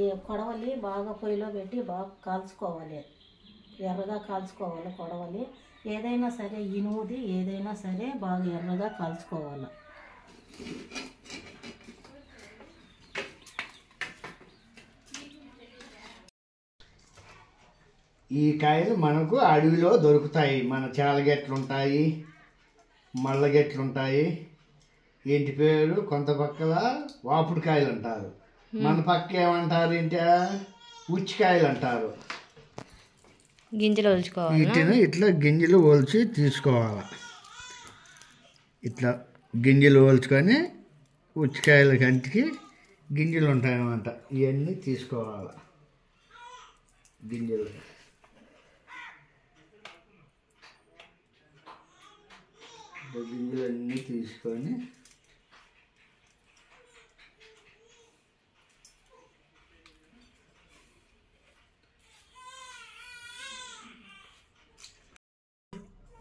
ఈ కొడవలి బాగా పొయ్యిలో పెట్టి బాగా కాల్చుకోవాలి, ఎర్రగా కాల్చుకోవాలి కొడవలి. ఏదైనా సరే ఇనుముది ఏదైనా సరే బాగా ఎర్రగా కాల్చుకోవాలి. ఈ కాయలు మనకు అడవిలో దొరుకుతాయి. మన చాలగెట్లు ఉంటాయి, మల్లగెట్లు ఉంటాయి. ఇంటి పేరు కొంత పక్కల వాపుడుకాయలు అంటారు, మన పక్క ఏమంటారు ఇంట ఉచ్చికాయలు అంటారు. గింజలు ఒలుచుకోవాలి. వీటిని ఇట్లా గింజలు ఒలిచి తీసుకోవాలి. ఇట్లా గింజలు ఒలుచుకొని ఉచ్చికాయల కంటికి గింజలు ఉంటాయన్నమాట. ఇవన్నీ తీసుకోవాలి. గింజలు గింజలన్నీ తీసుకొని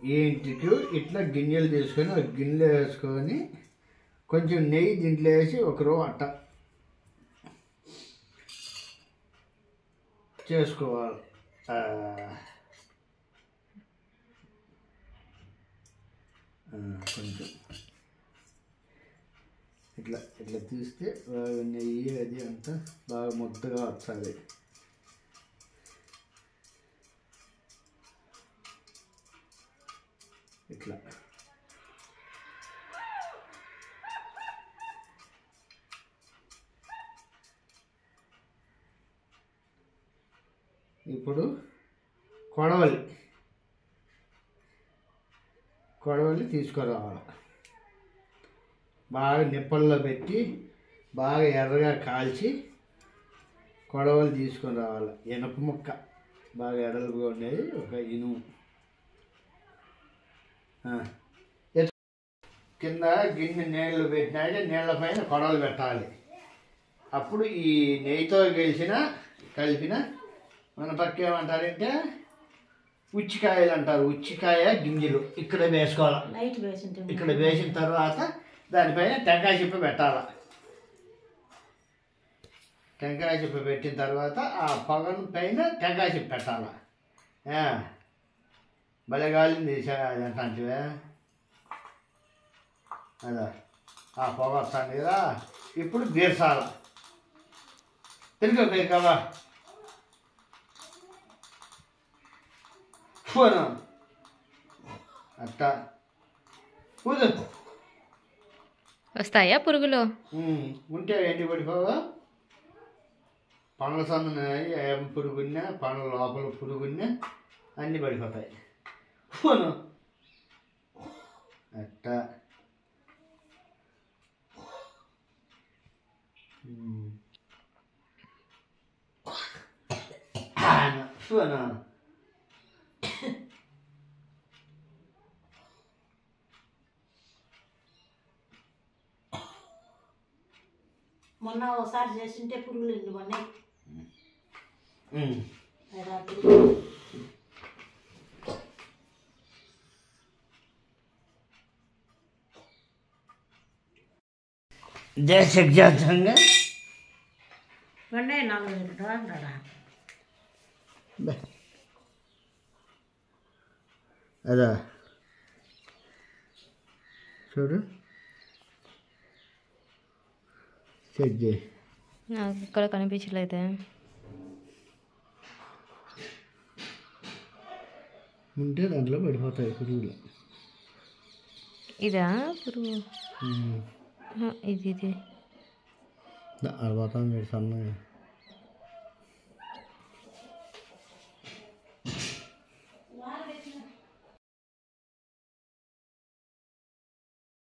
ఇంటికి ఇట్లా గింజలు తీసుకొని ఒక గిన్నెలో వేసుకొని కొంచెం నెయ్యి దీంట్లో వేసి ఒకరో అట్ట చేసుకోవాలి. కొంచెం ఇట్లా ఇట్లా తీస్తే బాగా నెయ్యి అది అంతా బాగా ముద్దగా వస్తుంది. ఇట్లా ఇప్పుడు కొడవలి తీసుకురావాలి. బాగా నిప్పల్లో పెట్టి బాగా ఎర్రగా కాల్చి కొడవలి తీసుకొని రావాలి. ఇనప ముక్క బాగా ఎర్రగా ఉండేది ఒక ఇనుము. కింద గిన్నె నీళ్ళు పెట్టినాక నీళ్ళ పైన కొడవలు పెట్టాలి. అప్పుడు ఈ నెయ్యితో కలిపిన మన పక్క ఏమంటారంటే ఉచ్చికాయలు అంటారు. ఉచ్చికాయ గింజలు ఇక్కడ వేసుకోవాలి. ఇక్కడ వేసిన తర్వాత దానిపైన టెంకాయ చిప్ప పెట్టాలి. టెంకాయ చిప్ప పెట్టిన తర్వాత ఆ పొగను పైన టెంకాయ చిప్ప పెట్టాలి. బలగాలిని తీసేదంటే అదా ఆ పొగ వస్తుంది కదా. ఇప్పుడు బీర్సాల తిరిగి కదా పోను అట్టా పూజ వస్తాయా పురుగులు? ఉంటే ఎండి పడిపోవా. పండ్ల సందున ఏం పురుగున్నా పండ్ల లోపల పురుగున్నా అన్నీ పడిపోతాయి. పోను అట్టా పోను. మొన్న ఒకసారి చేసింటే పురుగులు ఎన్ని ఉన్నాయి. దేశంగా ఉన్నాయి 4 రాడా అదా చూడు చెక్ చేయి. నాకు ఇక్కడ కనిపించలేదే. ఉంటే దాంట్లో పడిపోతాయి పురుగులు. ఇదా పురుగు? ఇది అరవై సన్నగా